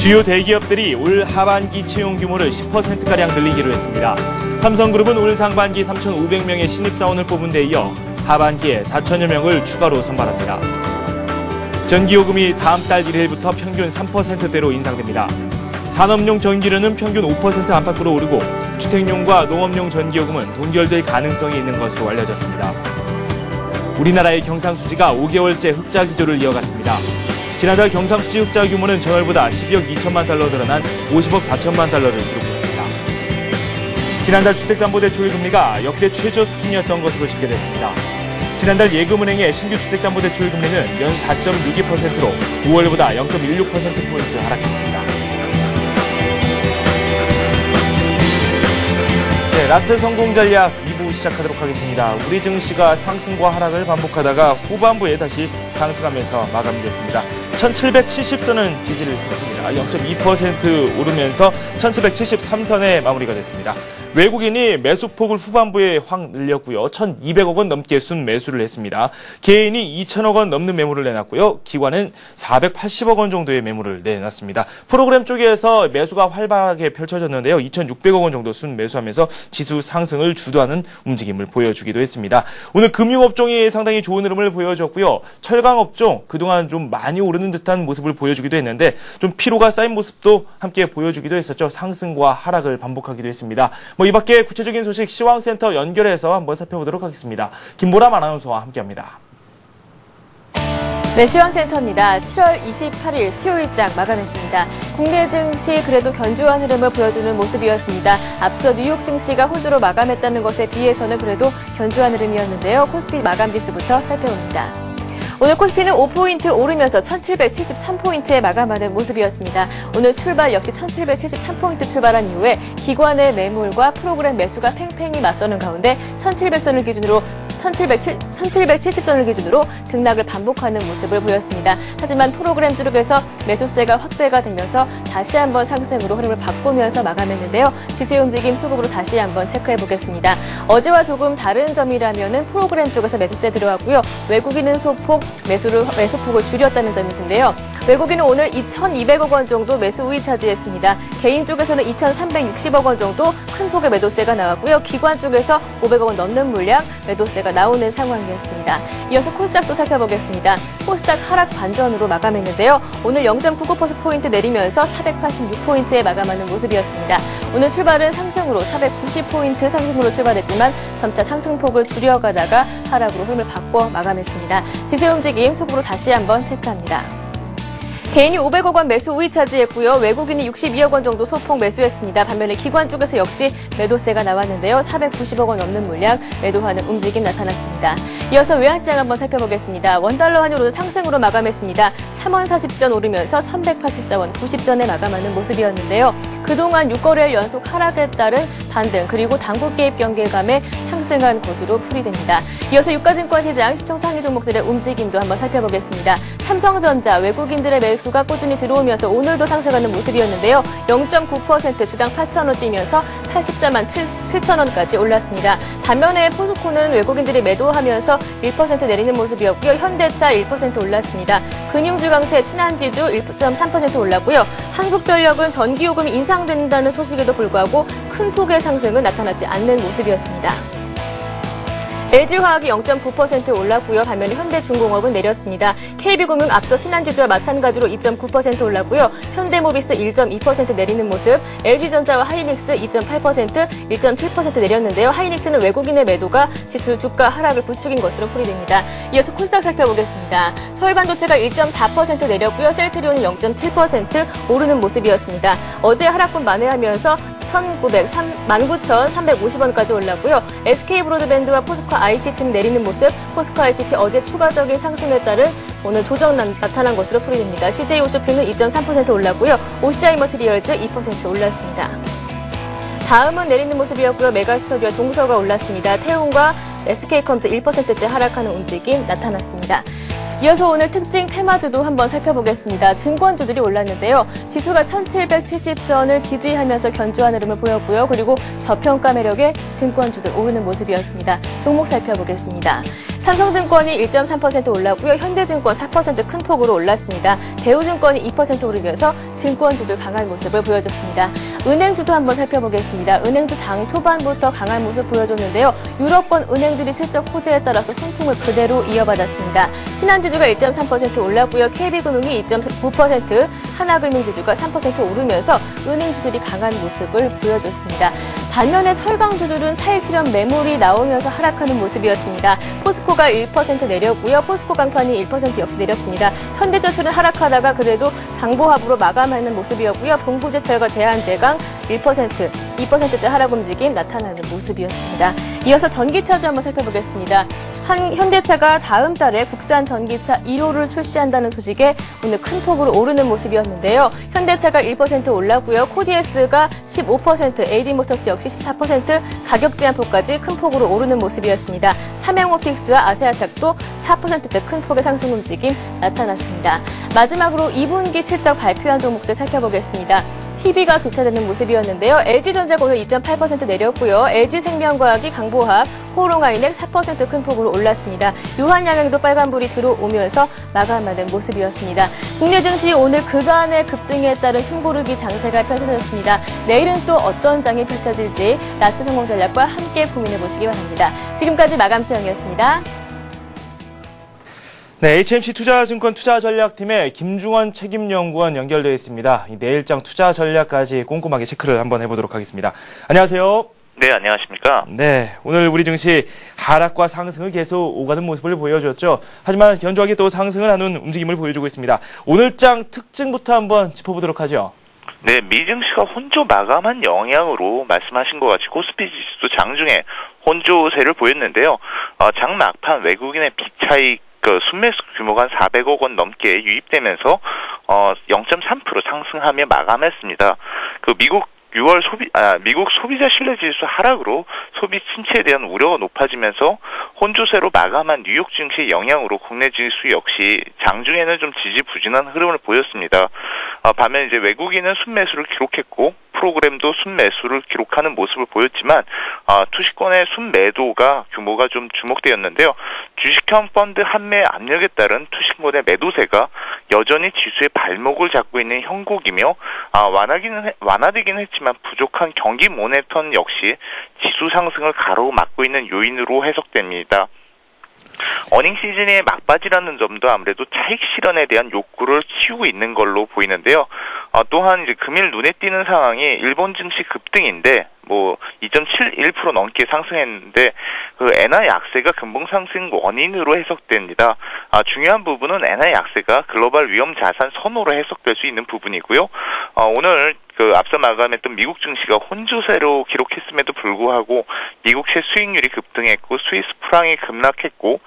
주요 대기업들이 올 하반기 채용 규모를 10%가량 늘리기로 했습니다. 삼성그룹은 올 상반기 3,500명의 신입사원을 뽑은 데 이어 하반기에 4천여 명을 추가로 선발합니다. 전기요금이 다음 달 1일부터 평균 3%대로 인상됩니다. 산업용 전기료는 평균 5% 안팎으로 오르고 주택용과 농업용 전기요금은 동결될 가능성이 있는 것으로 알려졌습니다. 우리나라의 경상수지가 5개월째 흑자 기조를 이어갔습니다. 지난달 경상수지 흑자 규모는 전월보다 12억 2천만 달러 늘어난 50억 4천만 달러를 기록했습니다. 지난달 주택담보대출 금리가 역대 최저 수준이었던 것으로 집계됐습니다. 지난달 예금은행의 신규 주택담보대출 금리는 연 4.62%로 5월보다 0.16%포인트 하락했습니다. 네, 라스 성공 전략 2부 시작하도록 하겠습니다. 우리 증시가 상승과 하락을 반복하다가 후반부에 다시 상승하면서 마감됐습니다. 1770선은 지지를 했습니다. 0.2% 오르면서 1773선에 마무리가 됐습니다. 외국인이 매수폭을 후반부에 확 늘렸고요. 1,200억 원 넘게 순매수를 했습니다. 개인이 2,000억 원 넘는 매물을 내놨고요. 기관은 480억 원 정도의 매물을 내놨습니다. 프로그램 쪽에서 매수가 활발하게 펼쳐졌는데요. 2,600억 원 정도 순매수하면서 지수 상승을 주도하는 움직임을 보여주기도 했습니다. 오늘 금융업종이 상당히 좋은 흐름을 보여줬고요. 철강업종 그동안 좀 많이 오르는 듯한 모습을 보여주기도 했는데 좀 피로가 쌓인 모습도 함께 보여주기도 했었죠. 상승과 하락을 반복하기도 했습니다. 이 밖에 구체적인 소식 시황센터 연결해서 한번 살펴보도록 하겠습니다. 김보람 아나운서와 함께합니다. 네, 시황센터입니다. 7월 28일 수요일장 마감했습니다. 국내 증시 그래도 견조한 흐름을 보여주는 모습이었습니다. 앞서 뉴욕 증시가 호조로 마감했다는 것에 비해서는 그래도 견조한 흐름이었는데요. 코스피 마감 지수부터 살펴봅니다. 오늘 코스피는 5포인트 오르면서 1773포인트에 마감하는 모습이었습니다. 오늘 출발 역시 1773포인트 출발한 이후에 기관의 매물과 프로그램 매수가 팽팽히 맞서는 가운데 1700선을 기준으로 1770선을 기준으로 등락을 반복하는 모습을 보였습니다. 하지만 프로그램 쪽에서 매수세가 확대가 되면서 다시 한번 상승으로 흐름을 바꾸면서 마감했는데요. 지수의 움직임 소급으로 다시 한번 체크해 보겠습니다. 어제와 조금 다른 점이라면은 프로그램 쪽에서 매수세 들어왔고요. 외국인은 소폭 매수폭을 줄였다는 점이 텐데요. 외국인은 오늘 2,200억 원 정도 매수 우위 차지했습니다. 개인 쪽에서는 2,360억 원 정도 큰 폭의 매도세가 나왔고요. 기관 쪽에서 500억 원 넘는 물량 매도세가 나오는 상황이었습니다. 이어서 코스닥도 살펴보겠습니다. 코스닥 하락 반전으로 마감했는데요. 오늘 0.99%포인트 내리면서 486포인트에 마감하는 모습이었습니다. 오늘 출발은 상승으로 490포인트 상승으로 출발했지만 점차 상승폭을 줄여가다가 하락으로 흐름을 바꿔 마감했습니다. 지수 움직임 속으로 다시 한번 체크합니다. 개인이 500억 원 매수 우위 차지했고요. 외국인이 62억 원 정도 소폭 매수했습니다. 반면에 기관 쪽에서 역시 매도세가 나왔는데요. 490억 원 넘는 물량 매도하는 움직임 나타났습니다. 이어서 외환시장 한번 살펴보겠습니다. 원달러 환율 상승으로 마감했습니다. 3원 40전 오르면서 1184원 90전에 마감하는 모습이었는데요. 그동안 6거래일 연속 하락에 따른 반등 그리고 당국 개입 경계감에 상승한 것으로 풀이됩니다. 이어서 유가증권 시장 시총 상위 종목들의 움직임도 한번 살펴보겠습니다. 삼성전자 외국인들의 매수가 꾸준히 들어오면서 오늘도 상승하는 모습이었는데요. 0.9% 주당 8,000원 뛰면서 84만 7천원까지 올랐습니다. 반면에 포스코는 외국인들이 매도하면서 1% 내리는 모습이었고요. 현대차 1% 올랐습니다. 금융주 강세 신한지주 1.3% 올랐고요. 한국전력은 전기요금이 인상된다는 소식에도 불구하고 큰 폭의 상승은 나타나지 않는 모습이었습니다. LG화학이 0.9% 올랐고요. 반면에 현대중공업은 내렸습니다. KB금융 앞서 신한지주와 마찬가지로 2.9% 올랐고요. 현대모비스 1.2% 내리는 모습, LG전자와 하이닉스 2.8%, 1.7% 내렸는데요. 하이닉스는 외국인의 매도가 지수 주가 하락을 부추긴 것으로 풀이됩니다. 이어서 코스닥 살펴보겠습니다. 서울반도체가 1.4% 내렸고요. 셀트리온은 0.7% 오르는 모습이었습니다. 어제 하락분 만회하면서 19,350원까지 올랐고요. SK브로드밴드와 포스코 ICT는 내리는 모습, 포스코 ICT 어제 추가적인 상승에 따른 오늘 조정 나타난 것으로 풀이됩니다. CJ오쇼핑은 2.3% 올랐고요. OCI머티리얼즈 2% 올랐습니다. 다음은 내리는 모습이었고요. 메가스터디와 동서가 올랐습니다. 태움과 SK컴즈 1%대 하락하는 움직임 나타났습니다. 이어서 오늘 특징 테마주도 한번 살펴보겠습니다. 증권주들이 올랐는데요. 지수가 1770선을 지지하면서 견조한 흐름을 보였고요. 그리고 저평가 매력의 증권주들 오르는 모습이었습니다. 종목 살펴보겠습니다. 삼성증권이 1.3% 올랐고요. 현대증권 4% 큰 폭으로 올랐습니다. 대우증권이 2% 오르면서 증권주들 강한 모습을 보여줬습니다. 은행주도 한번 살펴보겠습니다. 은행주 장 초반부터 강한 모습 보여줬는데요. 유럽권 은행들이 실적 호재에 따라서 훈풍을 그대로 이어받았습니다. 신한지주가 1.3% 올랐고요. KB금융이 2.9%, 하나금융지주가 3% 오르면서 은행주들이 강한 모습을 보여줬습니다. 반면에 철강주들은 차익 실현 매물이 나오면서 하락하는 모습이었습니다. 포스코가 1% 내렸고요. 포스코 강판이 1% 역시 내렸습니다. 현대제철은 하락하다가 그래도 상보합으로 마감하는 모습이었고요. 동부제철과 대한제강 1%, 2%대 하락 움직임 나타나는 모습이었습니다. 이어서 전기차주 한번 살펴보겠습니다. 현대차가 다음 달에 국산 전기차 1호를 출시한다는 소식에 오늘 큰 폭으로 오르는 모습이었는데요. 현대차가 1% 올랐고요. 코디에스가 15%, AD모터스 역시 14% 가격 제한폭까지 큰 폭으로 오르는 모습이었습니다. 삼양옵틱스와 아세아텍도 4%대 큰 폭의 상승 움직임 나타났습니다. 마지막으로 2분기 실적 발표한 종목들 살펴보겠습니다. 희비가 교차되는 모습이었는데요. LG전자가 오늘 2.8% 내렸고요. LG생명과학이 강보합, 호롱아이넥 4% 큰 폭으로 올랐습니다. 유한양행도 빨간불이 들어오면서 마감하는 모습이었습니다. 국내 증시 오늘 그간의 급등에 따른 숨고르기 장세가 펼쳐졌습니다. 내일은 또 어떤 장이 펼쳐질지 라스 성공 전략과 함께 고민해 보시기 바랍니다. 지금까지 마감 시황이었습니다. 네, HMC 투자증권 투자전략팀의 김중원 책임연구원 연결되어 있습니다. 내일장 투자 전략까지 꼼꼼하게 체크를 한번 해보도록 하겠습니다. 안녕하세요. 네, 안녕하십니까. 네, 오늘 우리 증시 하락과 상승을 계속 오가는 모습을 보여줬죠. 하지만 견조하게 또 상승을 하는 움직임을 보여주고 있습니다. 오늘장 특징부터 한번 짚어보도록 하죠. 네, 미증시가 혼조 마감한 영향으로 말씀하신 것 같이 코스피 지수도 장중에 혼조세를 보였는데요. 장 막판 외국인의 빅차익 순매수 규모가 한 400억 원 넘게 유입되면서 0.3% 상승하며 마감했습니다. 미국 소비자 신뢰 지수 하락으로 소비 침체에 대한 우려가 높아지면서 혼조세로 마감한 뉴욕 증시의 영향으로 국내 지수 역시 장중에는 좀 지지부진한 흐름을 보였습니다. 반면 이제 외국인은 순매수를 기록했고 프로그램도 순매수를 기록하는 모습을 보였지만 투시권의 순매도가 규모가 좀 주목되었는데요. 주식형 펀드 판매 압력에 따른 투시권의 매도세가 여전히 지수의 발목을 잡고 있는 형국이며 완화되기는 했지만 부족한 경기 모네턴 역시 지수 상승을 가로막고 있는 요인으로 해석됩니다. 어닝 시즌의 막바지라는 점도 아무래도 차익 실현에 대한 욕구를 키우고 있는 걸로 보이는데요. 또한 이제 금일 눈에 띄는 상황이 일본 증시 급등인데 2.71% 넘게 상승했는데 그 엔화 약세가 근봉 상승 원인으로 해석됩니다. 중요한 부분은 엔화 약세가 글로벌 위험 자산 선호로 해석될 수 있는 부분이고요. 오늘 앞서 마감했던 미국 증시가 혼조세로 기록했음에도 불구하고 미국채 수익률이 급등했고 스위스 프랑이 급락했고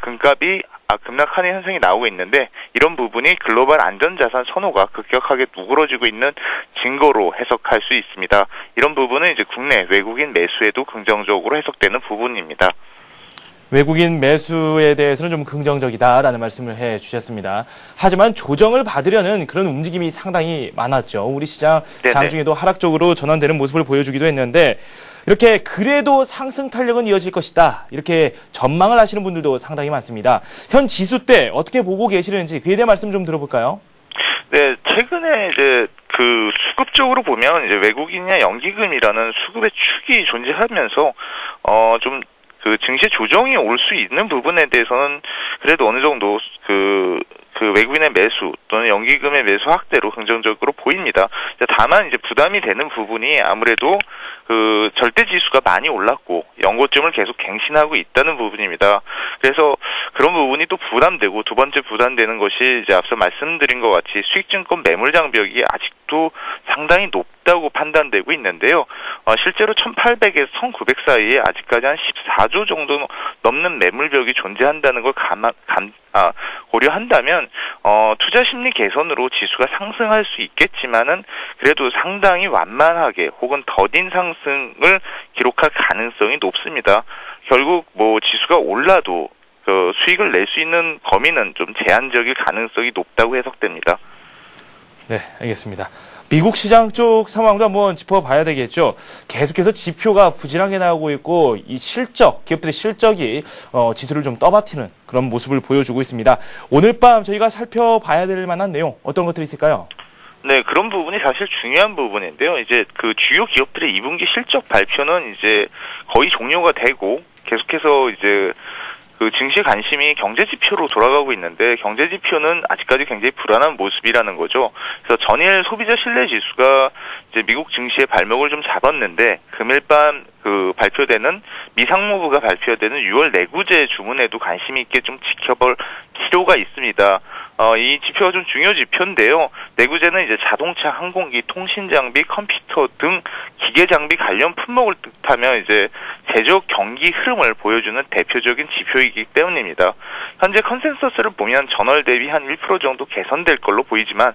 금값이 급락하는 현상이 나오고 있는데 이런 부분이 글로벌 안전자산 선호가 급격하게 누그러지고 있는 증거로 해석할 수 있습니다. 이런 부분은 이제 국내 외국인 매수에도 긍정적으로 해석되는 부분입니다. 외국인 매수에 대해서는 좀 긍정적이다라는 말씀을 해주셨습니다. 하지만 조정을 받으려는 그런 움직임이 상당히 많았죠. 우리 시장 장중에도 하락적으로 전환되는 모습을 보여주기도 했는데 이렇게 그래도 상승 탄력은 이어질 것이다. 이렇게 전망을 하시는 분들도 상당히 많습니다. 현 지수 때 어떻게 보고 계시는지 그에 대한 말씀 좀 들어볼까요? 네, 최근에 이제 수급적으로 보면 이제 외국인이나 연기금이라는 수급의 축이 존재하면서 좀 증시 조정이 올 수 있는 부분에 대해서는 그래도 어느 정도 외국인의 매수 또는 연기금의 매수 확대로 긍정적으로 보입니다. 다만 이제 부담이 되는 부분이 아무래도 절대 지수가 많이 올랐고 연고점을 계속 갱신하고 있다는 부분입니다. 그래서 그런 부분이 또 부담되고 두 번째 부담되는 것이 이제 앞서 말씀드린 것 같이 수익증권 매물 장벽이 아직도 상당히 높다고 판단되고 있는데요. 실제로 1,800에서 1,900 사이에 아직까지 한 14조 정도 넘는 매물벽이 존재한다는 걸 고려한다면 투자 심리 개선으로 지수가 상승할 수 있겠지만은 그래도 상당히 완만하게 혹은 더딘 상승을 기록할 가능성이 높습니다. 결국 지수가 올라도 수익을 낼 수 있는 범위는 좀 제한적일 가능성이 높다고 해석됩니다. 네, 알겠습니다. 미국 시장 쪽 상황도 한번 짚어봐야 되겠죠. 계속해서 지표가 부진하게 나오고 있고 이 실적, 기업들의 실적이 지수를 좀 떠받치는 그런 모습을 보여주고 있습니다. 오늘 밤 저희가 살펴봐야 될 만한 내용 어떤 것들이 있을까요? 네, 그런 부분이 사실 중요한 부분인데요. 이제 그 주요 기업들의 2분기 실적 발표는 이제 거의 종료가 되고 계속해서 이제 그 증시 관심이 경제 지표로 돌아가고 있는데 경제 지표는 아직까지 굉장히 불안한 모습이라는 거죠. 그래서 전일 소비자 신뢰 지수가 이제 미국 증시의 발목을 좀 잡았는데 금일 밤 그 발표되는 미상무부가 발표되는 6월 내구재 주문에도 관심 있게 좀 지켜볼 필요가 있습니다. 이 지표가 좀 중요 지표인데요. 내구재는 이제 자동차, 항공기, 통신 장비, 컴퓨터 등 기계 장비 관련 품목을 뜻하며 이제 제조업 경기 흐름을 보여주는 대표적인 지표이기 때문입니다. 현재 컨센서스를 보면 전월 대비 한 1% 정도 개선될 걸로 보이지만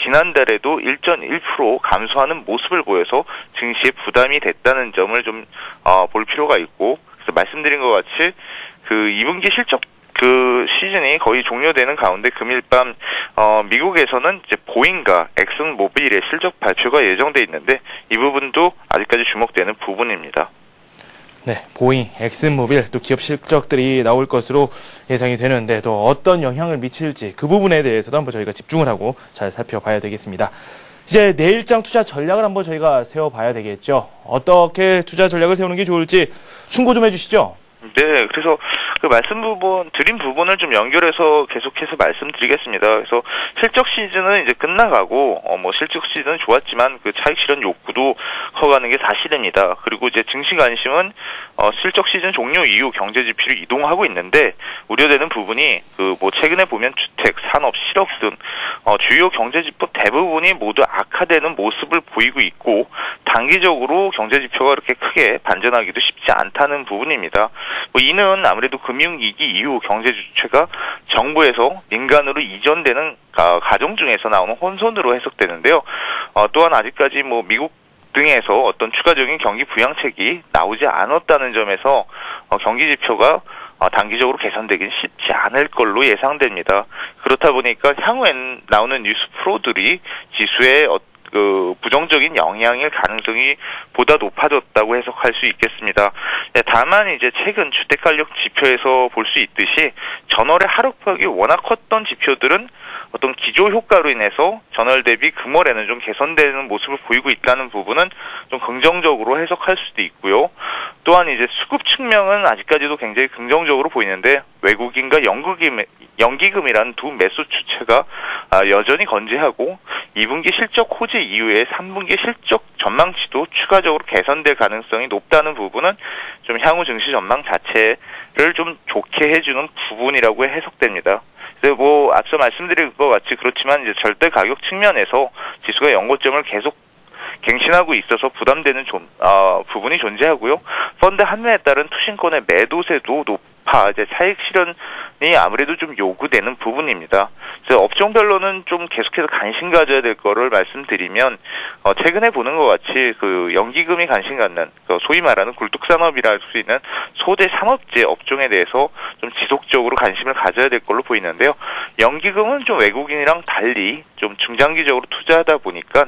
지난달에도 1.1% 감소하는 모습을 보여서 증시에 부담이 됐다는 점을 좀 볼 필요가 있고, 그래서 말씀드린 것 같이 그 2분기 실적 그 시즌이 거의 종료되는 가운데 금일 밤 미국에서는 이제 보잉과 엑슨모빌의 실적 발표가 예정돼 있는데 이 부분도 아직까지 주목되는 부분입니다. 네, 보잉, 엑슨모빌 또 기업 실적들이 나올 것으로 예상이 되는데 또 어떤 영향을 미칠지 그 부분에 대해서도 한번 저희가 집중을 하고 잘 살펴봐야 되겠습니다. 이제 내일장 투자 전략을 한번 저희가 세워봐야 되겠죠. 어떻게 투자 전략을 세우는 게 좋을지 충고 좀 해주시죠. 네, 그래서 그 드린 부분을 좀 연결해서 계속해서 말씀드리겠습니다. 그래서 실적 시즌은 이제 끝나가고, 실적 시즌은 좋았지만 그 차익 실현 욕구도 커가는 게 사실입니다. 그리고 이제 증시 관심은, 실적 시즌 종료 이후 경제 지표로 이동하고 있는데, 우려되는 부분이 최근에 보면 주택, 산업, 실업 등, 주요 경제 지표 대부분이 모두 악화되는 모습을 보이고 있고, 단기적으로 경제 지표가 그렇게 크게 반전하기도 쉽지 않다는 부분입니다. 이는 아무래도 금융위기 이후 경제 주체가 정부에서 민간으로 이전되는 과정 중에서 나오는 혼선으로 해석되는데요. 또한 아직까지 미국 등에서 어떤 추가적인 경기 부양책이 나오지 않았다는 점에서 경기 지표가 단기적으로 개선되긴 쉽지 않을 걸로 예상됩니다. 그렇다 보니까 향후엔 나오는 뉴스 프로들이 지수에 부정적인 영향일 가능성이 보다 높아졌다고 해석할 수 있겠습니다. 네, 다만 이제 최근 주택가격 지표에서 볼 수 있듯이 전월에 하락폭이 워낙 컸던 지표들은 어떤 기조 효과로 인해서 전월 대비 금월에는 좀 개선되는 모습을 보이고 있다는 부분은 좀 긍정적으로 해석할 수도 있고요. 또한 이제 수급 측면은 아직까지도 굉장히 긍정적으로 보이는데 외국인과 연기금이라는 두 매수 주체가 여전히 건재하고 2분기 실적 호재 이후에 3분기 실적 전망치도 추가적으로 개선될 가능성이 높다는 부분은 좀 향후 증시 전망 자체를 좀 좋게 해주는 부분이라고 해석됩니다. 그래서 앞서 말씀드린 것 같이 그렇지만 이제 절대 가격 측면에서 지수가 연고점을 계속 갱신하고 있어서 부담되는 부분이 존재하고요. 펀드 한매에 따른 투신권의 매도세도 높아 이제 차익 실현이 아무래도 좀 요구되는 부분입니다. 그래서 업종별로는 좀 계속해서 관심 가져야 될 거를 말씀드리면 최근에 보는 것 같이 그 연기금이 관심 갖는 소위 말하는 굴뚝산업이라 할 수 있는 소재 산업재 업종에 대해서 좀 지속적으로 관심을 가져야 될 걸로 보이는데요. 연기금은 좀 외국인이랑 달리 좀 중장기적으로 투자하다 보니까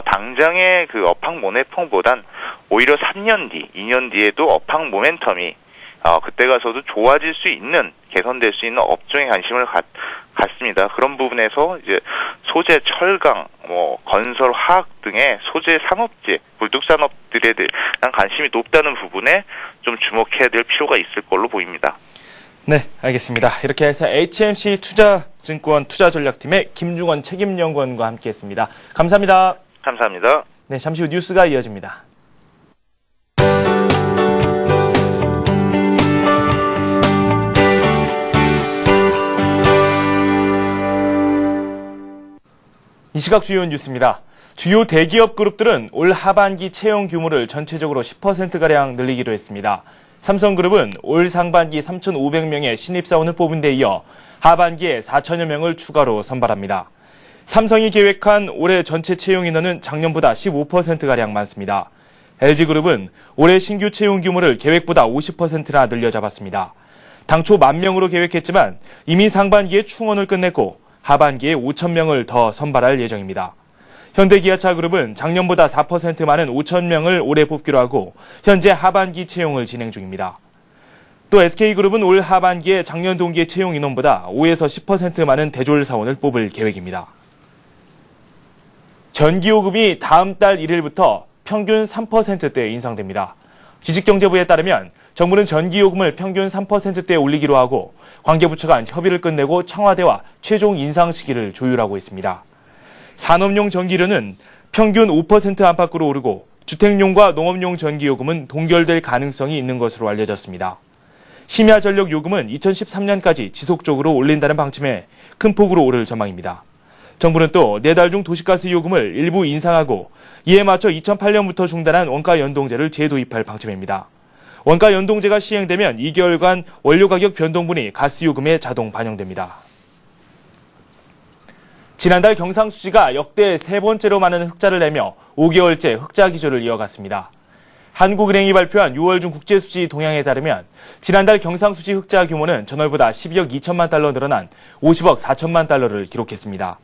당장의 그 업황 모멘텀보단 오히려 3년 뒤, 2년 뒤에도 업황 모멘텀이 그때 가서도 좋아질 수 있는, 개선될 수 있는 업종에 관심을 갖습니다. 그런 부분에서 이제 소재, 철강, 건설, 화학 등의 소재 산업재, 굴뚝산업들에 대한 관심이 높다는 부분에 좀 주목해야 될 필요가 있을 걸로 보입니다. 네, 알겠습니다. 이렇게 해서 HMC 투자증권 투자전략팀의 김중원 책임연구원과 함께했습니다. 감사합니다. 감사합니다. 네, 잠시 후 뉴스가 이어집니다. 이 시각 주요 뉴스입니다. 주요 대기업 그룹들은 올 하반기 채용 규모를 전체적으로 10%가량 늘리기로 했습니다. 삼성그룹은 올 상반기 3,500명의 신입사원을 뽑은 데 이어 하반기에 4,000여 명을 추가로 선발합니다. 삼성이 계획한 올해 전체 채용 인원은 작년보다 15%가량 많습니다. LG그룹은 올해 신규 채용 규모를 계획보다 50%나 늘려 잡았습니다. 당초 10,000명으로 계획했지만 이미 상반기에 충원을 끝냈고 하반기에 5,000명을 더 선발할 예정입니다. 현대기아차그룹은 작년보다 4% 많은 5,000명을 올해 뽑기로 하고 현재 하반기 채용을 진행 중입니다. 또 SK그룹은 올 하반기에 작년 동기의 채용 인원보다 5에서 10% 많은 대졸 사원을 뽑을 계획입니다. 전기요금이 다음 달 1일부터 평균 3%대 인상됩니다. 지식경제부에 따르면 정부는 전기요금을 평균 3%대에 올리기로 하고 관계부처 간 협의를 끝내고 청와대와 최종 인상 시기를 조율하고 있습니다. 산업용 전기료는 평균 5% 안팎으로 오르고 주택용과 농업용 전기요금은 동결될 가능성이 있는 것으로 알려졌습니다. 심야전력요금은 2013년까지 지속적으로 올린다는 방침에 큰 폭으로 오를 전망입니다. 정부는 또 4달 중 도시가스 요금을 일부 인상하고 이에 맞춰 2008년부터 중단한 원가 연동제를 재도입할 방침입니다. 원가 연동제가 시행되면 2개월간 원료 가격 변동분이 가스 요금에 자동 반영됩니다. 지난달 경상수지가 역대 3번째로 많은 흑자를 내며 5개월째 흑자 기조를 이어갔습니다. 한국은행이 발표한 6월 중 국제수지 동향에 따르면 지난달 경상수지 흑자 규모는 전월보다 12억 2천만 달러 늘어난 50억 4천만 달러를 기록했습니다.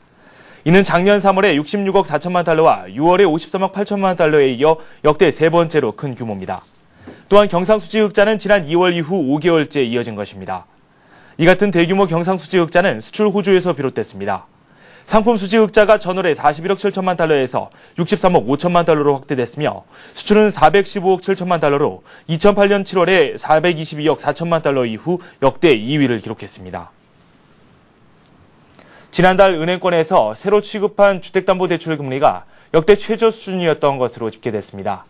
이는 작년 3월에 66억 4천만 달러와 6월에 53억 8천만 달러에 이어 역대 3번째로 큰 규모입니다. 또한 경상수지 흑자는 지난 2월 이후 5개월째 이어진 것입니다. 이 같은 대규모 경상수지 흑자는 수출 호조에서 비롯됐습니다. 상품 수지 흑자가 전월에 41억 7천만 달러에서 63억 5천만 달러로 확대됐으며 수출은 415억 7천만 달러로 2008년 7월에 422억 4천만 달러 이후 역대 2위를 기록했습니다. 지난달 은행권에서 새로 취급한 주택담보대출 금리가 역대 최저 수준이었던 것으로 집계됐습니다.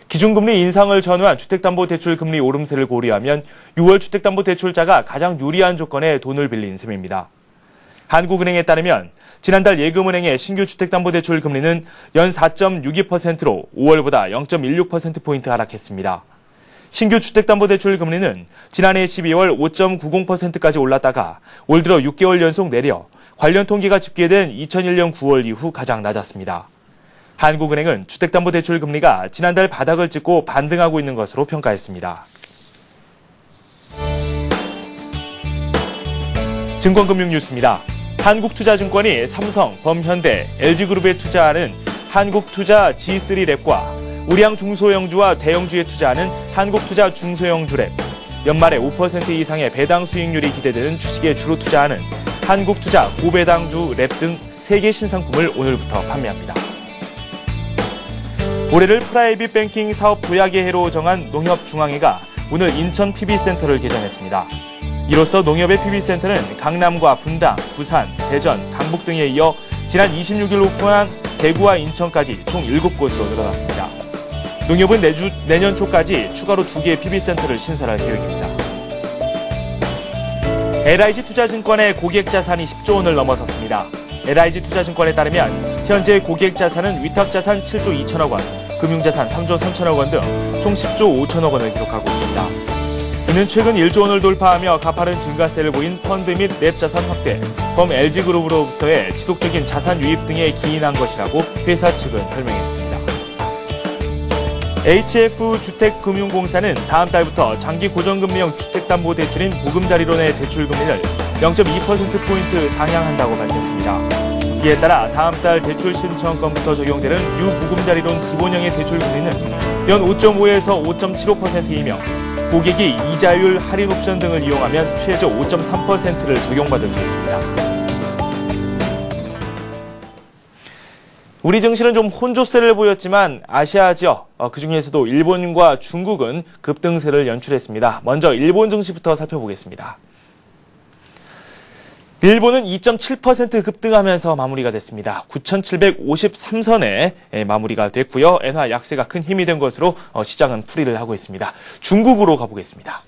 기준금리 인상을 전후한 주택담보대출 금리 오름세를 고려하면 6월 주택담보대출자가 가장 유리한 조건에 돈을 빌린 셈입니다. 한국은행에 따르면 지난달 예금은행의 신규 주택담보대출 금리는 연 4.62%로 5월보다 0.16%포인트 하락했습니다. 신규 주택담보대출 금리는 지난해 12월 5.90%까지 올랐다가 올 들어 6개월 연속 내려 관련 통계가 집계된 2001년 9월 이후 가장 낮았습니다. 한국은행은 주택담보대출 금리가 지난달 바닥을 찍고 반등하고 있는 것으로 평가했습니다. 증권금융 뉴스입니다. 한국투자증권이 삼성, 범현대, LG그룹에 투자하는 한국투자 G3랩과 우량 중소형주와 대형주에 투자하는 한국투자 중소형주랩, 연말에 5% 이상의 배당 수익률이 기대되는 주식에 주로 투자하는 한국투자 고배당주 랩 등 3개 신상품을 오늘부터 판매합니다. 올해를 프라이빗 뱅킹 사업 도약의 해로 정한 농협중앙회가 오늘 인천 PB센터를 개장했습니다. 이로써 농협의 PB센터는 강남과 분당, 부산, 대전, 강북 등에 이어 지난 26일 오픈한 대구와 인천까지 총 7곳으로 늘어났습니다. 농협은 내년 초까지 추가로 2개의 PB센터를 신설할 계획입니다. LIG투자증권의 고객자산이 10조 원을 넘어섰습니다. LIG투자증권에 따르면 현재 고객자산은 위탁자산 7조 2천억 원, 금융자산 3조 3천억 원 등 총 10조 5천억 원을 기록하고 있습니다. 이는 최근 1조 원을 돌파하며 가파른 증가세를 보인 펀드 및 랩 자산 확대, 범 LG그룹으로부터의 지속적인 자산 유입 등에 기인한 것이라고 회사 측은 설명했습니다. HF주택금융공사는 다음 달부터 장기 고정금리형 주택담보대출인 보금자리론의 대출금리를 0.2%포인트 상향한다고 밝혔습니다. 이에 따라 다음 달 대출 신청건부터 적용되는 유보금자리론 기본형의 대출금리는 연 5.5에서 5.75%이며 고객이 이자율, 할인 옵션 등을 이용하면 최저 5.3%를 적용받을 수 있습니다. 우리 증시는 좀 혼조세를 보였지만 아시아 지역, 그중에서도 일본과 중국은 급등세를 연출했습니다. 먼저 일본 증시부터 살펴보겠습니다. 일본은 2.7% 급등하면서 마무리가 됐습니다. 9,753선에 마무리가 됐고요. 엔화 약세가 큰 힘이 된 것으로 시장은 풀이를 하고 있습니다. 중국으로 가보겠습니다.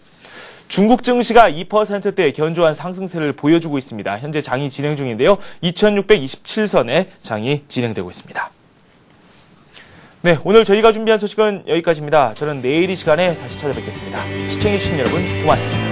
중국 증시가 2%대 견조한 상승세를 보여주고 있습니다. 현재 장이 진행 중인데요. 2,627선에 장이 진행되고 있습니다. 네, 오늘 저희가 준비한 소식은 여기까지입니다. 저는 내일 이 시간에 다시 찾아뵙겠습니다. 시청해주신 여러분 고맙습니다.